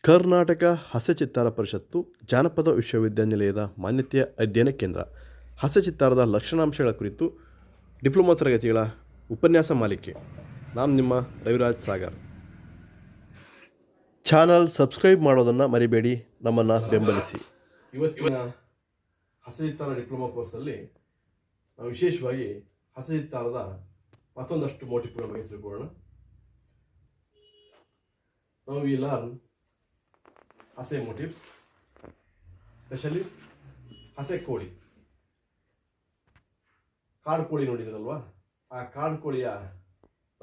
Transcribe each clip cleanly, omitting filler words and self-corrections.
ಕರ್ನಾಟಕ ಹಸೆ ಚಿತ್ತಾರ ಪರಿಷತ್ತು ಜಾನಪದ ವಿಶ್ವವಿದ್ಯಾನಿಲಯದ ಮಾನ್ಯತೆಯ ಅಧ್ಯಯನ ಕೇಂದ್ರ ಹಸೆ ಚಿತ್ತಾರದ ಲಕ್ಷಣಾಂಶಗಳ ಕುರಿತು ಡಿಪ್ಲೊಮಾ ತರಗತಿಗಳ ಉಪನ್ಯಾಸ ಮಾಲಿಕೆ. ನಾನು ನಿಮ್ಮ ರವಿರಾಜ್ ಸಾಗರ್. ಚಾನಲ್ ಸಬ್ಸ್ಕ್ರೈಬ್ ಮಾಡೋದನ್ನು ಮರಿಬೇಡಿ, ನಮ್ಮನ್ನು ಬೆಂಬಲಿಸಿ. ಇವತ್ತಿನ ಹಸೆ ಚಿತ್ತಾರ ಡಿಪ್ಲೊಮಾ ಕೋರ್ಸಲ್ಲಿ ನಾವು ವಿಶೇಷವಾಗಿ ಹಸೆ ಚಿತ್ತಾರದ ಮತ್ತೊಂದಷ್ಟು ಮೋಟಿವ್ಗಳ ಬಗ್ಗೆ ತಿಳ್ಕೊಳ್ಳೋಣ. ನಾವು ವಿ ಲರ್ನ್ ಹಸೆ motifs, ಸ್ಪೆಷಲಿ ಹಸೆ ಕೋಳಿ. ಕಾಡು ಕೋಳಿ ನೋಡಿದ್ರಲ್ವಾ, ಆ ಕಾಡು ಕೋಳಿಯ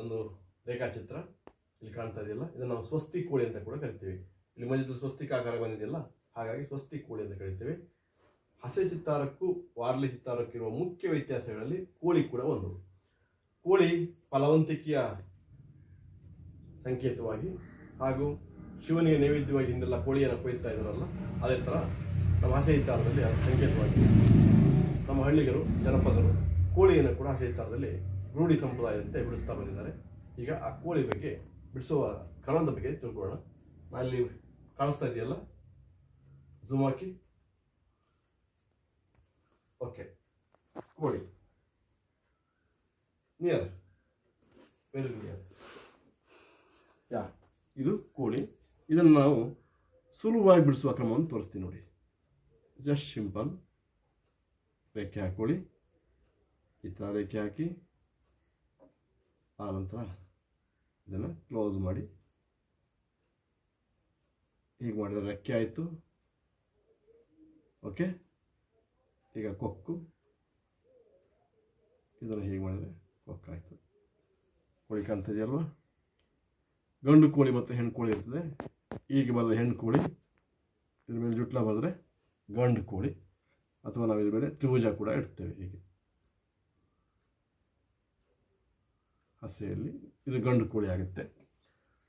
ಒಂದು ರೇಖಾಚಿತ್ರ ಇಲ್ಲಿ ಕಾಣ್ತಾ ಇದೆಯಲ್ಲ, ಇದನ್ನು ನಾವು ಸ್ವಸ್ತಿ ಕೋಳಿ ಅಂತ ಕೂಡ ಕರಿತೀವಿ. ಇಲ್ಲಿ ಮಧ್ಯದಲ್ಲಿ ಸ್ವಸ್ತಿಕ ಆಕಾರ ಬಂದಿದೆಯಲ್ಲ, ಹಾಗಾಗಿ ಸ್ವಸ್ತಿ ಕೋಳಿ ಅಂತ ಕರಿತೀವಿ. ಹಸೆ ಚಿತ್ತಾರಕ್ಕೂ ವಾರ್ಲಿ ಚಿತ್ತಾರಕ್ಕೂ ಇರುವ ಮುಖ್ಯ ವ್ಯತ್ಯಾಸಗಳಲ್ಲಿ ಕೋಳಿ ಕೂಡ ಒಂದು. ಕೋಳಿ ಫಲವಂತಿಕೆಯ ಸಂಕೇತವಾಗಿ ಹಾಗೂ ಶಿವನಿಗೆ ನೈವೇದ್ಯವಾಗಿ ಹಿಂದೆಲ್ಲ ಕೋಳಿಯನ್ನು ಕೊಯ್ತಾ ಇದ್ದಾರಲ್ಲ, ಅದೇ ಥರ ನಮ್ಮ ಹಸೆ ಚಿತ್ತಾರದಲ್ಲಿ ಅದು ಸಂಕೇತವಾಗಿ ನಮ್ಮ ಹಳ್ಳಿಗರು ಜನಪದರು ಕೋಳಿಯನ್ನು ಕೂಡ ಹಸೆ ಚಿತ್ತಾರದಲ್ಲಿ ರೂಢಿ ಸಂಪ್ರದಾಯದಂತೆ ಬಿಡಿಸ್ತಾ ಬಂದಿದ್ದಾರೆ. ಈಗ ಆ ಕೋಳಿ ಬಗ್ಗೆ, ಬಿಡಿಸುವ ಕ್ರಮದ ಬಗ್ಗೆ ತಿಳ್ಕೊಳ್ಳೋಣ. ನಾನಲ್ಲಿ ಕಾಣಿಸ್ತಾ ಇದೆಯಲ್ಲ, ಝೂಮ್ ಹಾಕಿ. ಓಕೆ, ಕೋಳಿ ನಿಯರ್, ವೆರಿ ನಿಯರ್. ಇದು ಕೋಳಿ. ಇದನ್ನು ನಾವು ಸುಲಭವಾಗಿ ಬಿಡಿಸುವ ಕ್ರಮವನ್ನು ತೋರಿಸ್ತೀವಿ ನೋಡಿ. Just simple. ರೇಖೆ ಹಾಕೊಳ್ಳಿ, ಈ ಥರ ರೇಖೆ ಹಾಕಿ, ಆನಂತರ ಇದನ್ನು ಕ್ಲೋಸ್ ಮಾಡಿ. ಹೀಗೆ ಮಾಡಿದರೆ ರೆಕ್ಕೆ ಆಯಿತು. ಓಕೆ, ಈಗ ಕೊಕ್ಕು, ಇದನ್ನು ಹೀಗೆ ಮಾಡಿದರೆ ಕೊಕ್ಕಾಯಿತು. ಕೋಳಿ ಕಾಣ್ತಾ ಇದೆಯಲ್ವಾ? ಗಂಡು ಕೋಳಿ ಮತ್ತು ಹೆಣ್ಣು ಕೋಳಿ ಇರ್ತದೆ. ಈಗ ಬರೆದ ಹೆಣ್ಣು ಕೋಳಿ, ಇದ್ರ ಮೇಲೆ ಜುಟ್ಲ ಬರೆದ್ರೆ ಗಂಡು ಕೋಳಿ, ಅಥವಾ ನಾವು ಇದ್ರ ಮೇಲೆ ತ್ರಿಭುಜ ಕೂಡ ಇಡ್ತೇವೆ. ಹೀಗೆ ಹಸೆಯಲ್ಲಿ ಇದು ಗಂಡು ಕೋಳಿ ಆಗುತ್ತೆ.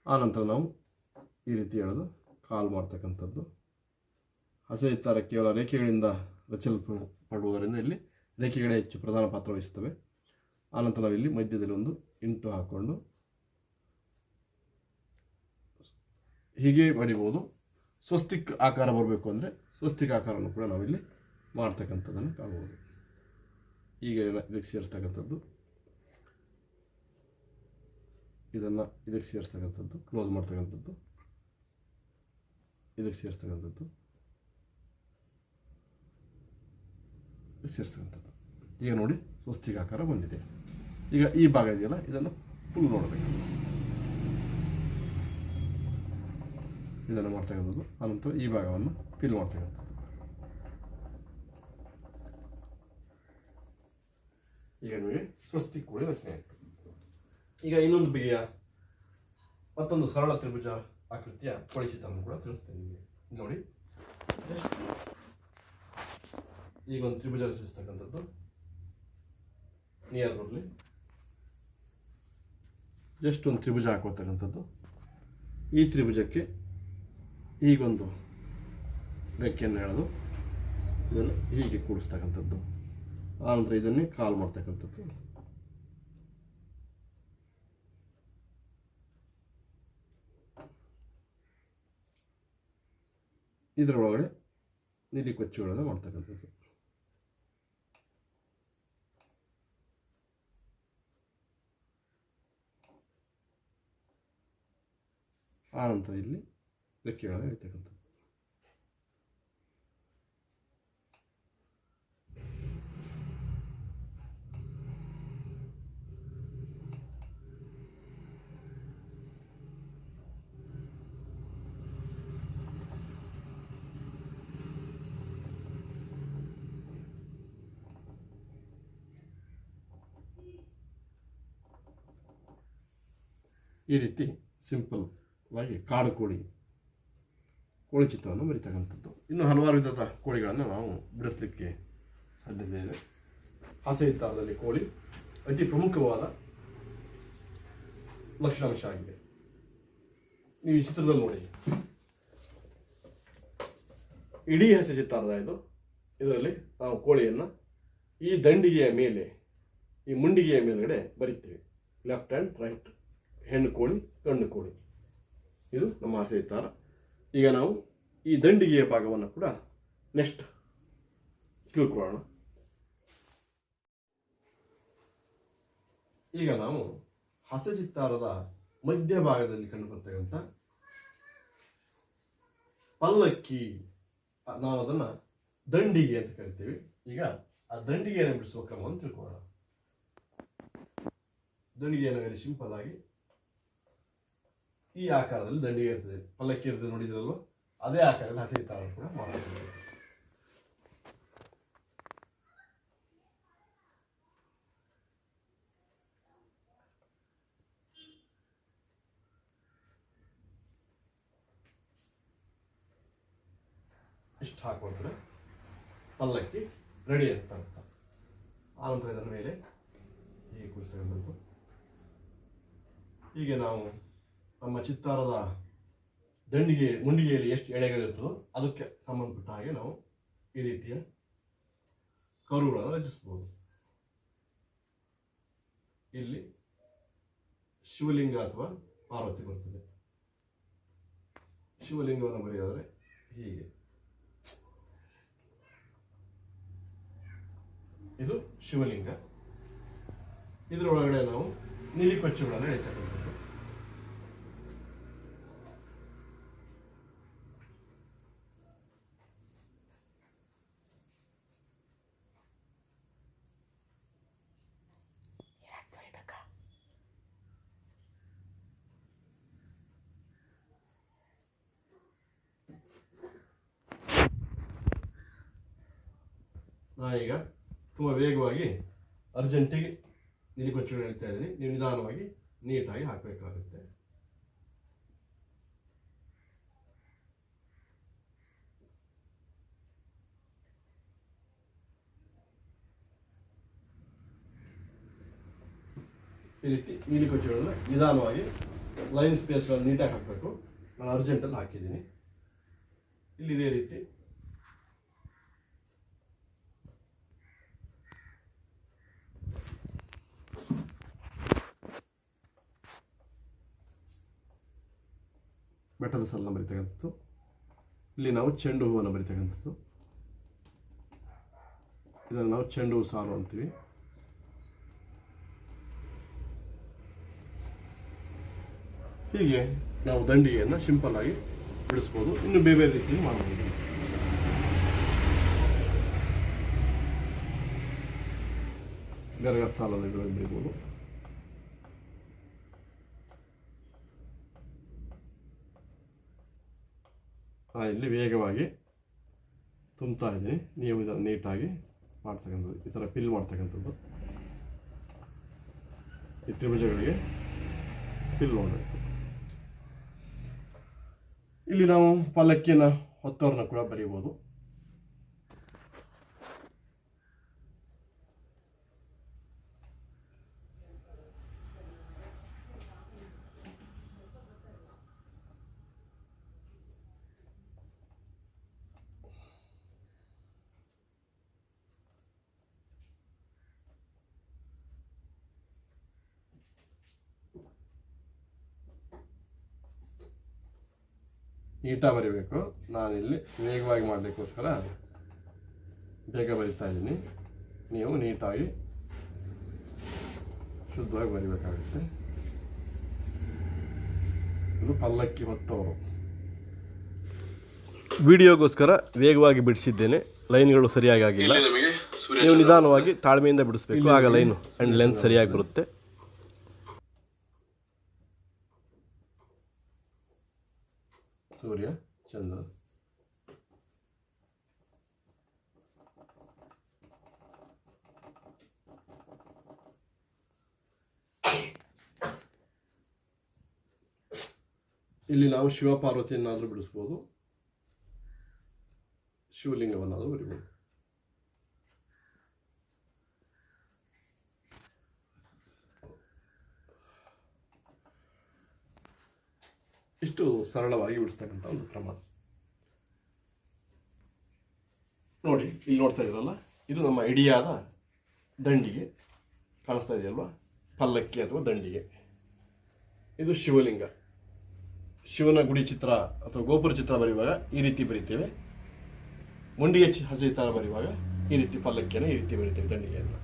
ಆನಂತರ ನಾವು ಈ ರೀತಿ ಹೇಳೋದು ಕಾಲ್ ಮಾಡ್ತಕ್ಕಂಥದ್ದು. ಹಸೆ ಚಿತ್ತಾರ ಕೇವಲ ರೇಖೆಗಳಿಂದ ರಚಿಸಲ್ಪಡುವುದರಿಂದ ಇಲ್ಲಿ ರೇಖೆಗಳೇ ಹೆಚ್ಚು ಪ್ರಧಾನ ಪಾತ್ರ ವಹಿಸ್ತವೆ. ಆನಂತರ ನಾವು ಇಲ್ಲಿ ಮಧ್ಯದಲ್ಲಿ ಒಂದು ಇಂಟು ಹಾಕ್ಕೊಂಡು ಹೀಗೆ ಬಡಿಬೋದು. ಸ್ವಸ್ತಿಕ್ ಆಕಾರ ಬರಬೇಕು ಅಂದರೆ ಸ್ವಸ್ತಿಕ್ ಆಕಾರವನ್ನು ಕೂಡ ನಾವಿಲ್ಲಿ ಮಾಡ್ತಕ್ಕಂಥದ್ದನ್ನು ಕಾಣ್ಬೋದು. ಈಗ ಇದಕ್ಕೆ ಸೇರಿಸ್ತಕ್ಕಂಥದ್ದು, ಇದನ್ನು ಇದಕ್ಕೆ ಸೇರಿಸ್ತಕ್ಕಂಥದ್ದು, ಕ್ಲೋಸ್ ಮಾಡ್ತಕ್ಕಂಥದ್ದು, ಇದಕ್ಕೆ ಸೇರಿಸ್ತಕ್ಕಂಥದ್ದು, ಇದಕ್ಕೆ ಸೇರಿಸ್ತಕ್ಕಂಥದ್ದು. ಈಗ ನೋಡಿ ಸ್ವಸ್ತಿಕ್ ಆಕಾರ ಬಂದಿದೆ. ಈಗ ಈ ಭಾಗ ಇದೆಯಲ್ಲ, ಇದನ್ನು ಫುಲ್ ನೋಡಬೇಕು. ಇದನ್ನು ಮಾಡ್ತಕ್ಕಂಥದ್ದು. ಆನಂತರ ಈ ಭಾಗವನ್ನು ಫಿಲ್ ಮಾಡ್ತಕ್ಕಂಥದ್ದು. ಈಗ ನಿಮಗೆ ಸ್ವಸ್ತಿಕ್ ಕೋಳಿ ರಚನೆ ಆಯಿತು. ಈಗ ಇನ್ನೊಂದು ಬಗೆಯ ಮತ್ತೊಂದು ಸರಳ ತ್ರಿಭುಜ ಆಕೃತಿಯ ಕೋಳಿ ಚಿತ್ರವನ್ನು ಕೂಡ ತಿಳಿಸ್ತೇನೆ ನಿಮಗೆ. ನೋಡಿ, ಈಗ ಒಂದು ತ್ರಿಭುಜ ರಚಿಸ್ತಕ್ಕಂಥದ್ದು ನಿಯರ್ ಬರಲಿ. ಜಸ್ಟ್ ಒಂದು ತ್ರಿಭುಜ ಹಾಕೊಳ್ತಕ್ಕಂಥದ್ದು. ಈ ತ್ರಿಭುಜಕ್ಕೆ ಈಗೊಂದು ರೆಕ್ಕೆಯನ್ನು ಎಳೆದು ಇದನ್ನು ಹೀಗೆ ಕೂಡಿಸ್ತಕ್ಕಂಥದ್ದು. ಆನಂತರ ಇದನ್ನೇ ಕಾಲ್ ಮಾಡ್ತಕ್ಕಂಥದ್ದು. ಇದರ ಒಳಗಡೆ ನೀಲಿ ಕೊಚ್ಚುಗಳನ್ನು ಮಾಡ್ತಕ್ಕಂಥದ್ದು. ಆನಂತರ ಇಲ್ಲಿ ರೆಕ್ಕೆಗಳನ್ನು ಇರ್ತಕ್ಕಂಥದ್ದು. ಈ ರೀತಿ ಸಿಂಪಲ್ ಆಗಿ ಕಾಡು ಕೋಳಿ ಚಿತ್ರವನ್ನು ಬರೀತಕ್ಕಂಥದ್ದು. ಇನ್ನು ಹಲವಾರು ವಿಧದ ಕೋಳಿಗಳನ್ನು ನಾವು ಬಿಡಿಸಲಿಕ್ಕೆ ಸಾಧ್ಯತೆ ಇದೆ. ಹಸೆ ಚಿತ್ತಾರದಲ್ಲಿ ಕೋಳಿ ಅತಿ ಪ್ರಮುಖವಾದ ಲಕ್ಷಣಾಂಶ ಆಗಿದೆ. ನೀವು ಈ ಚಿತ್ರದಲ್ಲಿ ನೋಡಿ, ಇಡೀ ಹಸೆ ಚಿತ್ತಾರದ ಇದು. ಇದರಲ್ಲಿ ನಾವು ಕೋಳಿಯನ್ನು ಈ ದಂಡಿಗೆಯ ಮೇಲೆ, ಈ ಮುಂಡಿಗೆಯ ಮೇಲ್ಗಡೆ ಬರಿತೀವಿ. ಲೆಫ್ಟ್ ಆ್ಯಂಡ್ ರೈಟ್, ಹೆಣ್ಣು ಕೋಳಿ, ಗಂಡು ಕೋಳಿ. ಇದು ನಮ್ಮ ಹಸೆ ಚಿತ್ತಾರ. ಈಗ ನಾವು ಈ ದಂಡಿಗೆಯ ಭಾಗವನ್ನು ಕೂಡ ನೆಕ್ಸ್ಟ್ ತಿಳ್ಕೊಳ್ಳೋಣ. ಈಗ ನಾವು ಹಸಚಿತ್ತಾರದ ಮಧ್ಯಭಾಗದಲ್ಲಿ ಕಂಡುಬರ್ತಕ್ಕಂಥ ಪಲ್ಲಕ್ಕಿ, ನಾವು ಅದನ್ನು ದಂಡಿಗೆ ಅಂತ ಕರಿತೀವಿ. ಈಗ ಆ ದಂಡಿಗೆಯನ್ನು ಬಿಡಿಸುವ ಕ್ರಮವನ್ನು ತಿಳ್ಕೊಳ್ಳೋಣ. ದಂಡಿಗೆಯನ್ನು ವೆರಿ ಸಿಂಪಲ್ ಆಗಿ ಈ ಆಕಾರದಲ್ಲಿ ದಂಡಿಗೆ ಇರ್ತದೆ. ಪಲ್ಲಕ್ಕಿ ಇರ್ತದೆ ನೋಡಿದ್ರಲ್ವ, ಅದೇ ಆಕಾರದಲ್ಲಿ ಹಸಚಿತ್ತಾರ ಕೂಡ ಮಾಡ್ತೀವಿ. ಇಷ್ಟು ಹಾಕೊಂಡ್ರೆ ಪಲ್ಲಕ್ಕಿ ರೆಡಿ ಅಂತ ಅರ್ಥ. ಆನಂತರ ಇದರ ಮೇಲೆ ಹೀಗೆ ಕೂರಿಸ್ತಕ್ಕಂಥದ್ದು. ಹೀಗೆ ನಾವು ನಮ್ಮ ಚಿತ್ತಾರದ ಮುಂಡಿಗೆಯಲ್ಲಿ ಎಷ್ಟು ಎಳೆಗಳಿರ್ತದೋ ಅದಕ್ಕೆ ಸಂಬಂಧಪಟ್ಟ ಹಾಗೆ ನಾವು ಈ ರೀತಿಯ ಕರುಗಳನ್ನು ರಚಿಸಬಹುದು. ಇಲ್ಲಿ ಶಿವಲಿಂಗ ಅಥವಾ ಪಾರ್ವತಿ ಬರ್ತದೆ. ಶಿವಲಿಂಗವನ್ನು ಬರೆಯೋದ್ರೆ ಹೀಗೆ, ಇದು ಶಿವಲಿಂಗ. ಇದರ ಒಳಗಡೆ ನಾವು ನೀಲಿಕೊಚ್ಚುಗಳನ್ನು ಎಳೆತಕ್ಕಂಥದ್ದು. ನಾನೀಗ ತುಂಬ ವೇಗವಾಗಿ ಅರ್ಜೆಂಟಿಗೆ ನೀಲಿಕೊಚ್ಚುಗಳನ್ನು ಹೇಳ್ತಾ ಇದ್ದೀನಿ. ನೀವು ನಿಧಾನವಾಗಿ ನೀಟಾಗಿ ಹಾಕಬೇಕಾಗುತ್ತೆ. ಈ ರೀತಿ ನೀಲಿಕೊಚ್ಚುಗಳನ್ನು ನಿಧಾನವಾಗಿ ಲೈನ್ ಸ್ಪೇಸ್ಗಳನ್ನು ನೀಟಾಗಿ ಹಾಕಬೇಕು. ನಾನು ಅರ್ಜೆಂಟಲ್ಲಿ ಹಾಕಿದ್ದೀನಿ. ಇಲ್ಲಿ ಇದೇ ರೀತಿ ಬೆಟ್ಟದ ಸಾಲನ್ನು ಬರೀತಕ್ಕಂಥದ್ದು. ಇಲ್ಲಿ ನಾವು ಚೆಂಡು ಹೂವನ್ನು ಬರೀತಕ್ಕಂಥದ್ದು. ಇದನ್ನು ನಾವು ಚೆಂಡು ಹೂ ಸಾಲು ಅಂತೀವಿ. ಹೀಗೆ ನಾವು ದಂಡಿಗೆಯನ್ನು ಸಿಂಪಲ್ ಆಗಿ ಬಿಡಿಸ್ಬೋದು. ಇನ್ನು ಬೇರೆ ಬೇರೆ ರೀತಿಯಲ್ಲಿ ಮಾಡಬಹುದು. ಗರಗ ಸಾಲನ್ನು ಬರೀಬೋದು. ಇಲ್ಲಿ ವೇಗವಾಗಿ ತುಂಬ್ತಾ ಇದ್ದೀನಿ. ನೀವು ಇದನ್ನು ನೀಟಾಗಿ ಮಾಡ್ತಕ್ಕಂಥದ್ದು, ಈ ಥರ ಫಿಲ್ ಮಾಡ್ತಕ್ಕಂಥದ್ದು. ಈ ತ್ರಿಭುಜಗಳಿಗೆ ಫಿಲ್ ಮಾಡಬೇಕು. ಇಲ್ಲಿ ನಾವು ಪಲ್ಲಕ್ಕಿಯನ್ನು ಹೊತ್ತವ್ರನ್ನ ಕೂಡ ಬರೀಬೋದು. ನೀಟಾಗಿ ಬರೀಬೇಕು. ನಾನಿಲ್ಲಿ ವೇಗವಾಗಿ ಮಾಡಲಿಕ್ಕೋಸ್ಕರ ಬೇಗ ಬರಿತಾ ಇದ್ದೀನಿ. ನೀವು ನೀಟಾಗಿ ಶುದ್ಧವಾಗಿ ಬರಿಬೇಕಾಗುತ್ತೆ. ಇದು ಪಲ್ಲಕ್ಕಿ ಹೊತ್ತವರು. ವಿಡಿಯೋಗೋಸ್ಕರ ವೇಗವಾಗಿ ಬಿಡಿಸಿದ್ದೇನೆ. ಲೈನ್ಗಳು ಸರಿಯಾಗಿ ಆಗಿಲ್ಲ. ನೀವು ನಿಧಾನವಾಗಿ ತಾಳ್ಮೆಯಿಂದ ಬಿಡಿಸ್ಬೇಕು. ಆಗ ಲೈನು ಆ್ಯಂಡ್ ಲೆಂತ್ ಸರಿಯಾಗಿ ಬರುತ್ತೆ. ಸೂರ್ಯ, ಚಂದ್ರ, ಇಲ್ಲಿ ನಾವು ಶಿವ ಪಾರ್ವತಿಯನ್ನಾದರೂ ಬಿಡಿಸ್ಬೋದು, ಶಿವಲಿಂಗವನ್ನಾದರೂ ಬರಿಬೋದು. ಇಷ್ಟು ಸರಳವಾಗಿ ಬಿಡಿಸ್ತಕ್ಕಂಥ ಒಂದು ಕ್ರಮ. ನೋಡಿ, ಇಲ್ಲಿ ನೋಡ್ತಾ ಇದ್ರಲ್ಲ, ಇದು ನಮ್ಮ ಇಡಿಯಾದ ದಂಡಿಗೆ ಕಾಣಿಸ್ತಾ ಇದೆಯಲ್ವಾ, ಪಲ್ಲಕ್ಕಿ ಅಥವಾ ದಂಡಿಗೆ. ಇದು ಶಿವಲಿಂಗ. ಶಿವನ ಗುಡಿ ಚಿತ್ರ ಅಥವಾ ಗೋಪುರ ಚಿತ್ರ ಬರೆಯುವಾಗ ಈ ರೀತಿ ಬರಿತೇವೆ. ಮುಂಡಿಗೆ ಹಸೆ ಚಿತ್ರ ಬರೆಯುವಾಗ ಈ ರೀತಿ ಪಲ್ಲಕ್ಕಿಯನ್ನು ಈ ರೀತಿ ಬರಿತೇವೆ ದಂಡಿಗೆಯನ್ನು.